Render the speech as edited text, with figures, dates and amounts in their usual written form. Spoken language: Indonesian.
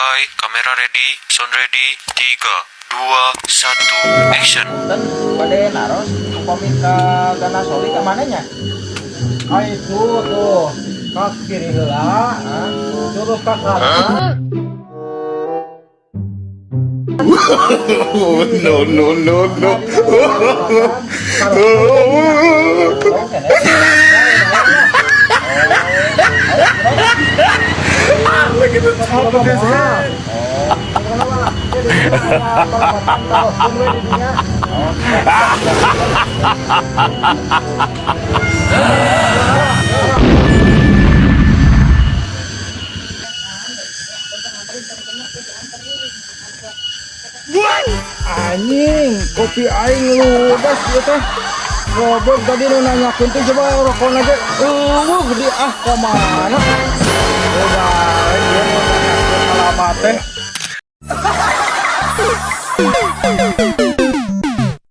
Standby, kamera ready, sound ready, 3, 2, 1, action. Dan pada naros umpamin ke Gana Soli ke mananya? Ah itu tuh ke kiri heula, curug ke kanan. No, no, no, no. Anjing, kopi aing ludas ieu teh. Goblok tadi nu nanyakeun teh coba rokona ge. Gede ka mana? Udah, dia mau nanyakeun alamat teh.